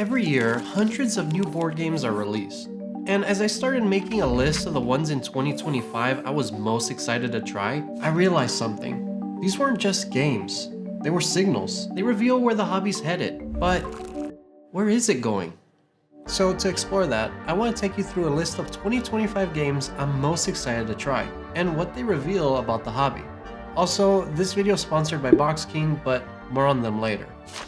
Every year, hundreds of new board games are released. And as I started making a list of the ones in 2025 I was most excited to try, I realized something. These weren't just games. They were signals. They reveal where the hobby's headed. But where is it going? So to explore that, I want to take you through a list of 2025 games I'm most excited to try, and what they reveal about the hobby. Also, this video is sponsored by BoxKing, but more on them later.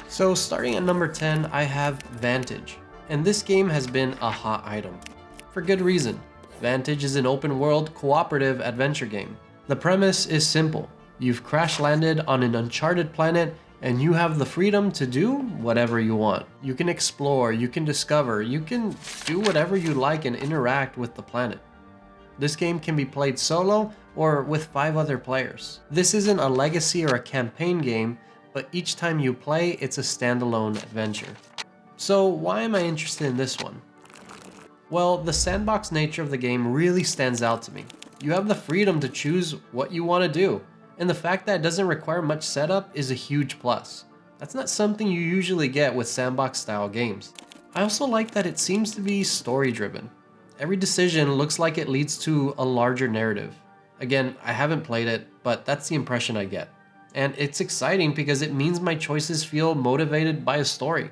So starting at number 10, I have Vantage, and this game has been a hot item. For good reason. Vantage is an open world cooperative adventure game. The premise is simple. You've crash landed on an uncharted planet and you have the freedom to do whatever you want. You can explore, you can discover, you can do whatever you like and interact with the planet. This game can be played solo or with 5 other players. This isn't a legacy or a campaign game, but each time you play, it's a standalone adventure. So why am I interested in this one? Well, the sandbox nature of the game really stands out to me. You have the freedom to choose what you want to do, and the fact that it doesn't require much setup is a huge plus. That's not something you usually get with sandbox style games. I also like that it seems to be story driven. Every decision looks like it leads to a larger narrative. Again, I haven't played it, but that's the impression I get. And it's exciting because it means my choices feel motivated by a story.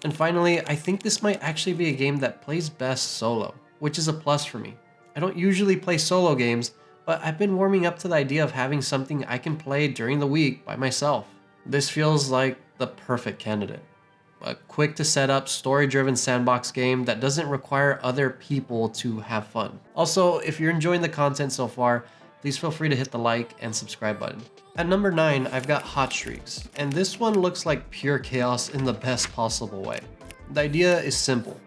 And finally, I think this might actually be a game that plays best solo, which is a plus for me. I don't usually play solo games, but I've been warming up to the idea of having something I can play during the week by myself. This feels like the perfect candidate. A quick to set up, story-driven sandbox game that doesn't require other people to have fun. Also, if you're enjoying the content so far, please feel free to hit the like and subscribe button. At number 9, I've got Hot Streaks, and this one looks like pure chaos in the best possible way. The idea is simple.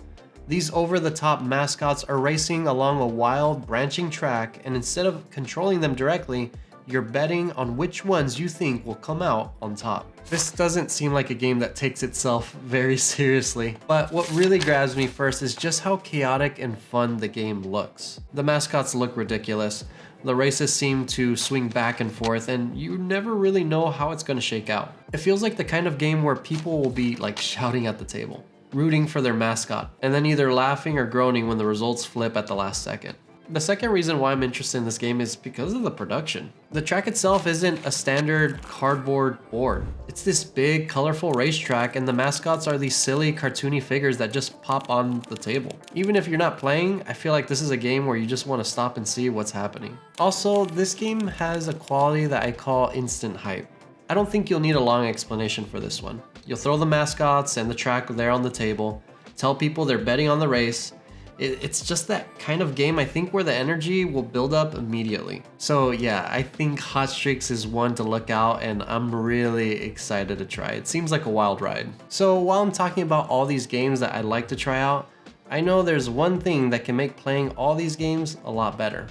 These over-the-top mascots are racing along a wild, branching track, and instead of controlling them directly, you're betting on which ones you think will come out on top. This doesn't seem like a game that takes itself very seriously, but what really grabs me first is just how chaotic and fun the game looks. The mascots look ridiculous, the races seem to swing back and forth, and you never really know how it's going to shake out. It feels like the kind of game where people will be like shouting at the table, rooting for their mascot, and then either laughing or groaning when the results flip at the last second. The second reason why I'm interested in this game is because of the production. The track itself isn't a standard cardboard board. It's this big, colorful racetrack, and the mascots are these silly, cartoony figures that just pop on the table. Even if you're not playing, I feel like this is a game where you just want to stop and see what's happening. Also, this game has a quality that I call instant hype. I don't think you'll need a long explanation for this one. You'll throw the mascots and the track there on the table, tell people they're betting on the race. It's just that kind of game, I think, where the energy will build up immediately. So yeah, I think Hot Streaks is one to look out, and I'm really excited to try. It seems like a wild ride. So while I'm talking about all these games that I'd like to try out, I know there's one thing that can make playing all these games a lot better.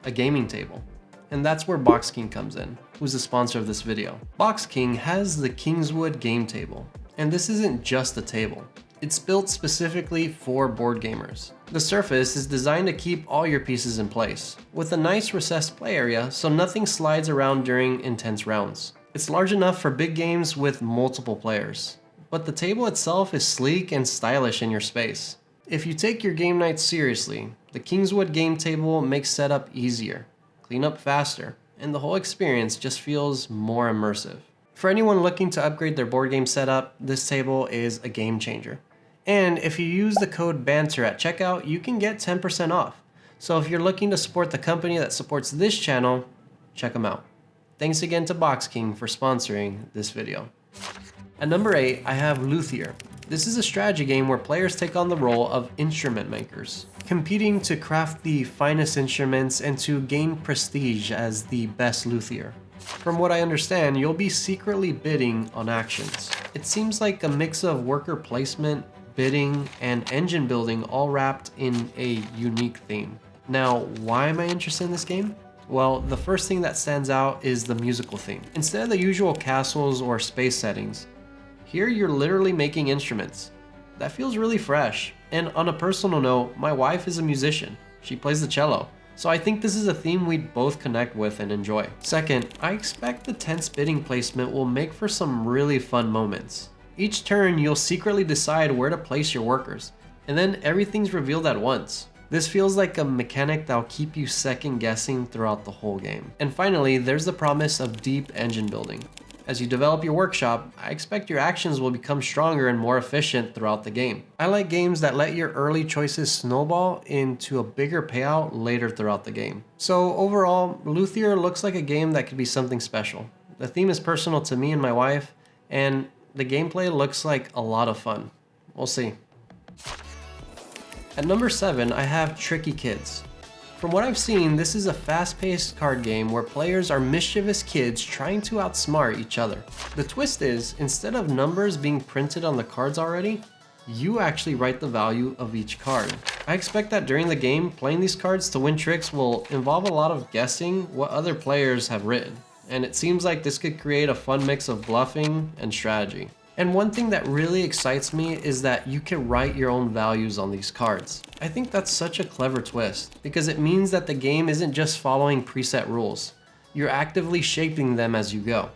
A gaming table. And that's where BoxKing comes in, who's the sponsor of this video. BoxKing has the Kingswood Game Table, and this isn't just a table. It's built specifically for board gamers. The surface is designed to keep all your pieces in place, with a nice recessed play area so nothing slides around during intense rounds. It's large enough for big games with multiple players, but the table itself is sleek and stylish in your space. If you take your game nights seriously, the Kingswood Game Table makes setup easier, clean up faster, and the whole experience just feels more immersive. For anyone looking to upgrade their board game setup, this table is a game changer. And if you use the code BANTER at checkout, you can get 10% off. So if you're looking to support the company that supports this channel, check them out. Thanks again to BoxKing for sponsoring this video. At number 8, I have Luthier. This is a strategy game where players take on the role of instrument makers, competing to craft the finest instruments and to gain prestige as the best luthier. From what I understand, you'll be secretly bidding on actions. It seems like a mix of worker placement, bidding, and engine building all wrapped in a unique theme. Now, why am I interested in this game? Well, the first thing that stands out is the musical theme. Instead of the usual castles or space settings, here you're literally making instruments. That feels really fresh. And on a personal note, my wife is a musician. She plays the cello. So I think this is a theme we'd both connect with and enjoy. Second, I expect the tense bidding placement will make for some really fun moments. Each turn, you'll secretly decide where to place your workers, and then everything's revealed at once. This feels like a mechanic that'll keep you second guessing throughout the whole game. And finally, there's the promise of deep engine building. As you develop your workshop, I expect your actions will become stronger and more efficient throughout the game. I like games that let your early choices snowball into a bigger payout later throughout the game. So overall, Luthier looks like a game that could be something special. The theme is personal to me and my wife, and the gameplay looks like a lot of fun. We'll see. At number 7, I have Tricky Kids. From what I've seen, this is a fast-paced card game where players are mischievous kids trying to outsmart each other. The twist is, instead of numbers being printed on the cards already, you actually write the value of each card. I expect that during the game, playing these cards to win tricks will involve a lot of guessing what other players have written, and it seems like this could create a fun mix of bluffing and strategy. And one thing that really excites me is that you can write your own values on these cards. I think that's such a clever twist, because it means that the game isn't just following preset rules. You're actively shaping them as you go,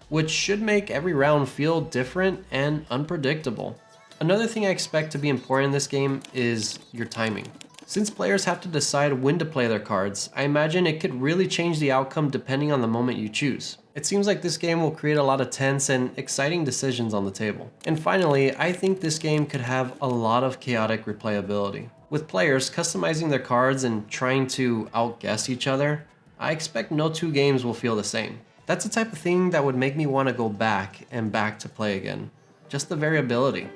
which should make every round feel different and unpredictable. Another thing I expect to be important in this game is your timing. Since players have to decide when to play their cards, I imagine it could really change the outcome depending on the moment you choose. It seems like this game will create a lot of tense and exciting decisions on the table. And finally, I think this game could have a lot of chaotic replayability. With players customizing their cards and trying to outguess each other, I expect no two games will feel the same. That's the type of thing that would make me want to go back and back to play again. Just the variability.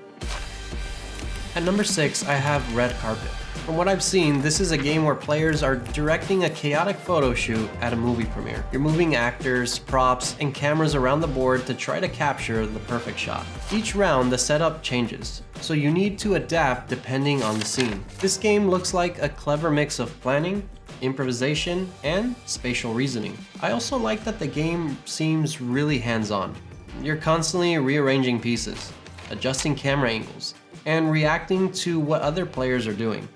At number 6, I have Red Carpet. From what I've seen, this is a game where players are directing a chaotic photo shoot at a movie premiere. You're moving actors, props, and cameras around the board to try to capture the perfect shot. Each round, the setup changes, so you need to adapt depending on the scene. This game looks like a clever mix of planning, improvisation, and spatial reasoning. I also like that the game seems really hands-on. You're constantly rearranging pieces, adjusting camera angles, and reacting to what other players are doing.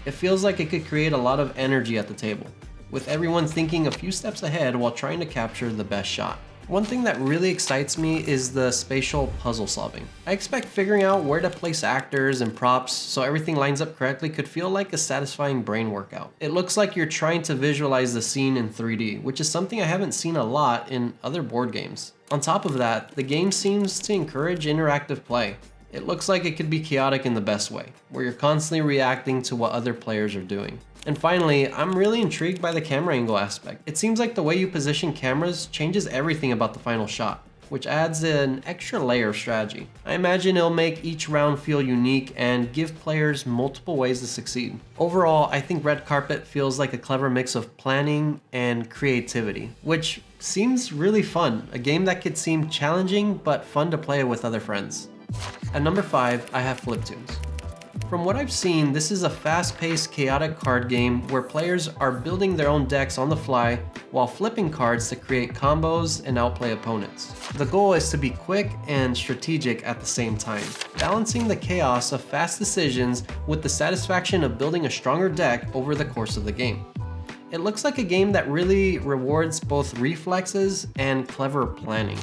It feels like it could create a lot of energy at the table, with everyone thinking a few steps ahead while trying to capture the best shot. One thing that really excites me is the spatial puzzle solving. I expect figuring out where to place actors and props so everything lines up correctly could feel like a satisfying brain workout. It looks like you're trying to visualize the scene in 3D, which is something I haven't seen a lot in other board games. On top of that, the game seems to encourage interactive play. It looks like it could be chaotic in the best way, where you're constantly reacting to what other players are doing. And finally, I'm really intrigued by the camera angle aspect. It seems like the way you position cameras changes everything about the final shot, which adds an extra layer of strategy. I imagine it'll make each round feel unique and give players multiple ways to succeed. Overall, I think Red Carpet feels like a clever mix of planning and creativity, which seems really fun. A game that could seem challenging but fun to play with other friends. At number 5, I have Fliptoons. From what I've seen, this is a fast-paced, chaotic card game where players are building their own decks on the fly while flipping cards to create combos and outplay opponents. The goal is to be quick and strategic at the same time, balancing the chaos of fast decisions with the satisfaction of building a stronger deck over the course of the game. It looks like a game that really rewards both reflexes and clever planning.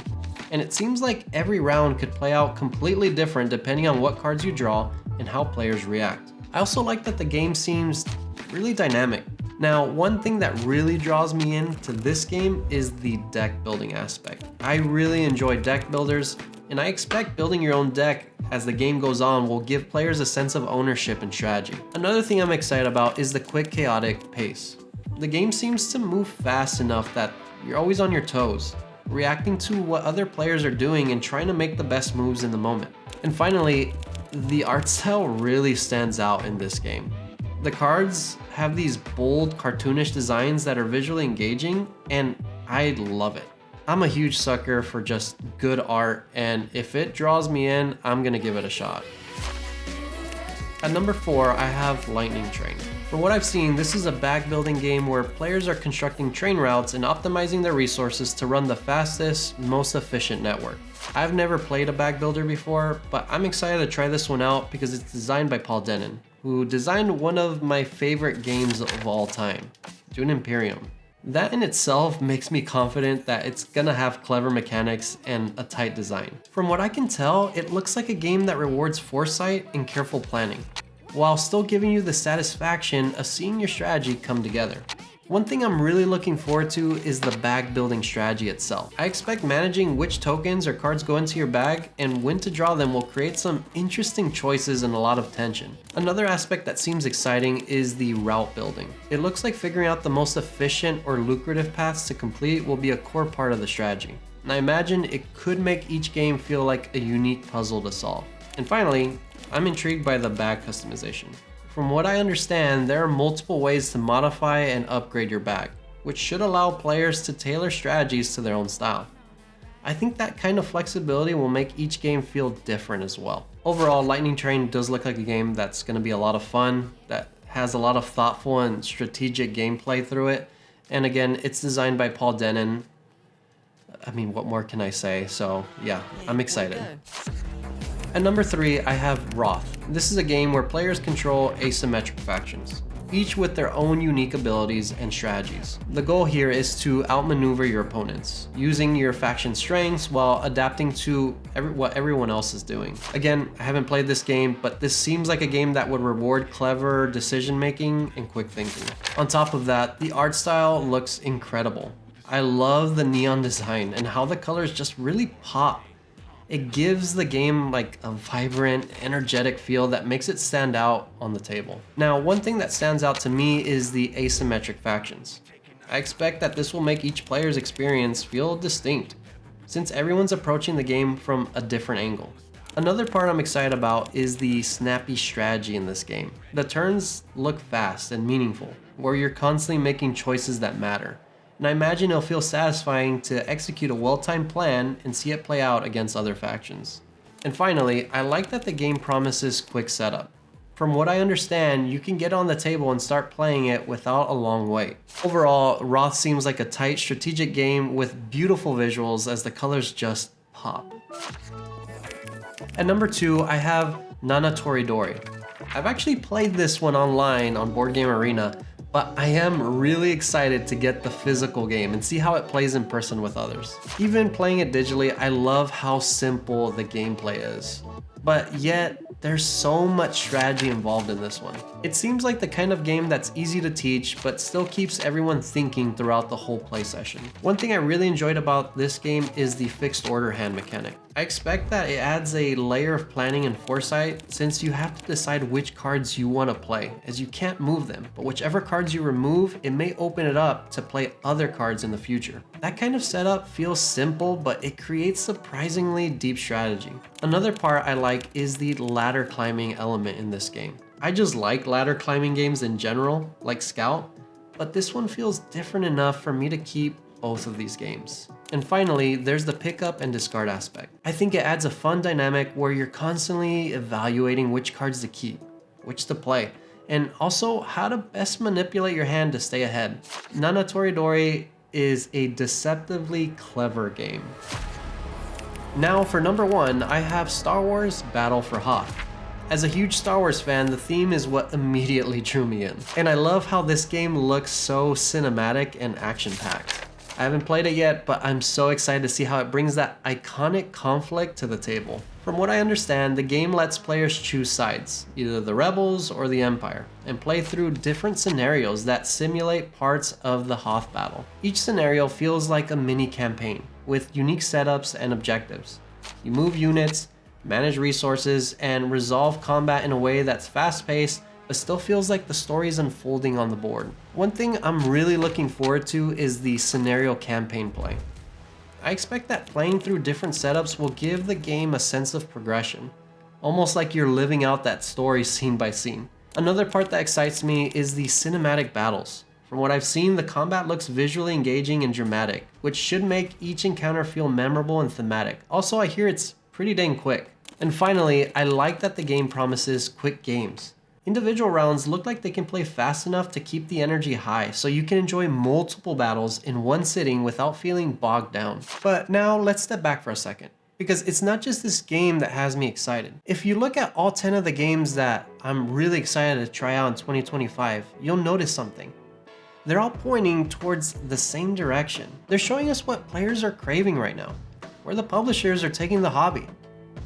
And it seems like every round could play out completely different depending on what cards you draw and how players react. I also like that the game seems really dynamic. Now, one thing that really draws me into this game is the deck building aspect. I really enjoy deck builders, and I expect building your own deck as the game goes on will give players a sense of ownership and strategy. Another thing I'm excited about is the quick, chaotic pace. The game seems to move fast enough that you're always on your toes, reacting to what other players are doing and trying to make the best moves in the moment. And finally, the art style really stands out in this game. The cards have these bold, cartoonish designs that are visually engaging, and I love it. I'm a huge sucker for just good art, and if it draws me in, I'm gonna give it a shot. At number 4, I have Lightning Train. From what I've seen, this is a bag building game where players are constructing train routes and optimizing their resources to run the fastest, most efficient network. I've never played a bag builder before, but I'm excited to try this one out because it's designed by Paul Dennen, who designed one of my favorite games of all time, Dune Imperium. That in itself makes me confident that it's gonna have clever mechanics and a tight design. From what I can tell, it looks like a game that rewards foresight and careful planning, while still giving you the satisfaction of seeing your strategy come together. One thing I'm really looking forward to is the bag building strategy itself. I expect managing which tokens or cards go into your bag and when to draw them will create some interesting choices and a lot of tension. Another aspect that seems exciting is the route building. It looks like figuring out the most efficient or lucrative paths to complete will be a core part of the strategy. And I imagine it could make each game feel like a unique puzzle to solve. And finally, I'm intrigued by the bag customization. From what I understand, there are multiple ways to modify and upgrade your bag, which should allow players to tailor strategies to their own style. I think that kind of flexibility will make each game feel different as well. Overall, Lightning Train does look like a game that's going to be a lot of fun, that has a lot of thoughtful and strategic gameplay through it. And again, it's designed by Paul Dennen. I mean, what more can I say? So yeah, I'm excited. At number 3, I have Wrath. This is a game where players control asymmetric factions, each with their own unique abilities and strategies. The goal here is to outmaneuver your opponents, using your faction strengths while adapting to what everyone else is doing. Again, I haven't played this game, but this seems like a game that would reward clever decision making and quick thinking. On top of that, the art style looks incredible. I love the neon design and how the colors just really pop. It gives the game like a vibrant, energetic feel that makes it stand out on the table. Now, one thing that stands out to me is the asymmetric factions. I expect that this will make each player's experience feel distinct, since everyone's approaching the game from a different angle. Another part I'm excited about is the snappy strategy in this game. The turns look fast and meaningful, where you're constantly making choices that matter. And I imagine it'll feel satisfying to execute a well-timed plan and see it play out against other factions. And finally, I like that the game promises quick setup. From what I understand, you can get on the table and start playing it without a long wait. Overall, Wrath seems like a tight strategic game with beautiful visuals as the colors just pop. At number 2, I have Nana Toridori. I've actually played this one online on Board Game Arena, but I am really excited to get the physical game and see how it plays in person with others. Even playing it digitally, I love how simple the gameplay is. But yet, there's so much strategy involved in this one. It seems like the kind of game that's easy to teach, but still keeps everyone thinking throughout the whole play session. One thing I really enjoyed about this game is the fixed order hand mechanic. I expect that it adds a layer of planning and foresight, since you have to decide which cards you want to play, as you can't move them, but whichever cards you remove, it may open it up to play other cards in the future. That kind of setup feels simple, but it creates surprisingly deep strategy. Another part I like is the ladder climbing element in this game. I just like ladder climbing games in general, like Scout, but this one feels different enough for me to keep both of these games. And finally, there's the pickup and discard aspect. I think it adds a fun dynamic where you're constantly evaluating which cards to keep, which to play, and also how to best manipulate your hand to stay ahead. Nana Toridori is a deceptively clever game. Now for number 1, I have Star Wars Battle for Hoth. As a huge Star Wars fan, the theme is what immediately drew me in. And I love how this game looks so cinematic and action-packed. I haven't played it yet, but I'm so excited to see how it brings that iconic conflict to the table. From what I understand, the game lets players choose sides, either the Rebels or the Empire, and play through different scenarios that simulate parts of the Hoth battle. Each scenario feels like a mini campaign, with unique setups and objectives. You move units, manage resources, and resolve combat in a way that's fast-paced, but still feels like the story is unfolding on the board. One thing I'm really looking forward to is the scenario campaign play. I expect that playing through different setups will give the game a sense of progression, almost like you're living out that story scene by scene. Another part that excites me is the cinematic battles. From what I've seen, the combat looks visually engaging and dramatic, which should make each encounter feel memorable and thematic. Also, I hear it's pretty dang quick. And finally, I like that the game promises quick games. Individual rounds look like they can play fast enough to keep the energy high, so you can enjoy multiple battles in one sitting without feeling bogged down. But now let's step back for a second, because it's not just this game that has me excited. If you look at all 10 of the games that I'm really excited to try out in 2025, you'll notice something. they're all pointing towards the same direction. They're showing us what players are craving right now, where the publishers are taking the hobby.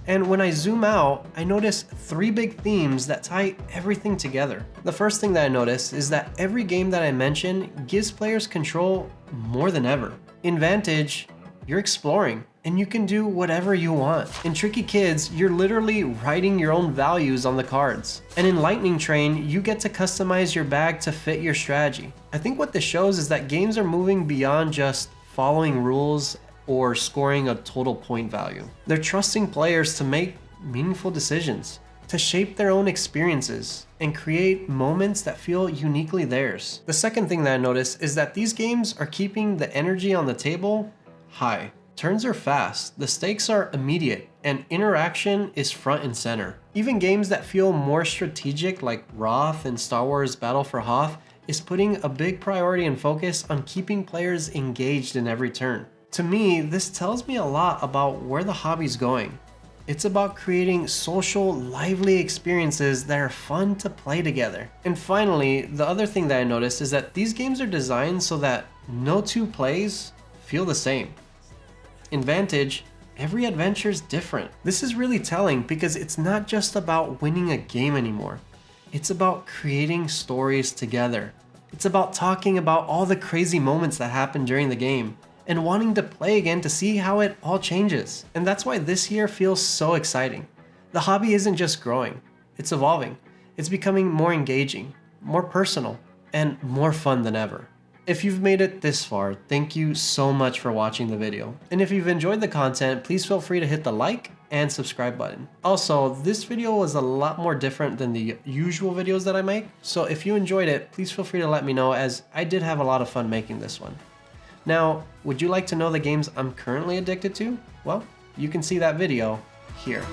And when I zoom out, I notice 3 big themes that tie everything together. The first thing that I notice is that every game that I mention gives players control more than ever. In Vantage, you're exploring, and you can do whatever you want. In Tricky Kids, you're literally writing your own values on the cards. And in Lightning Train, you get to customize your bag to fit your strategy. I think what this shows is that games are moving beyond just following rules or scoring a total point value. They're trusting players to make meaningful decisions, to shape their own experiences, and create moments that feel uniquely theirs. The second thing that I noticed is that these games are keeping the energy on the table high. Turns are fast, the stakes are immediate, and interaction is front and center. Even games that feel more strategic like Roth and Star Wars Battle for Hoth is putting a big priority and focus on keeping players engaged in every turn. To me, this tells me a lot about where the hobby's going. It's about creating social, lively experiences that are fun to play together. And finally, the other thing that I noticed is that these games are designed so that no 2 plays feel the same. In Vantage, every adventure is different. This is really telling because it's not just about winning a game anymore. It's about creating stories together. It's about talking about all the crazy moments that happen during the game and wanting to play again to see how it all changes. And that's why this year feels so exciting. The hobby isn't just growing, it's evolving. It's becoming more engaging, more personal, and more fun than ever. If you've made it this far, thank you so much for watching the video. And if you've enjoyed the content, please feel free to hit the like and subscribe button. Also, this video was a lot more different than the usual videos that I make, so if you enjoyed it, please feel free to let me know, as I did have a lot of fun making this one. Now, would you like to know the games I'm currently addicted to? Well, you can see that video here.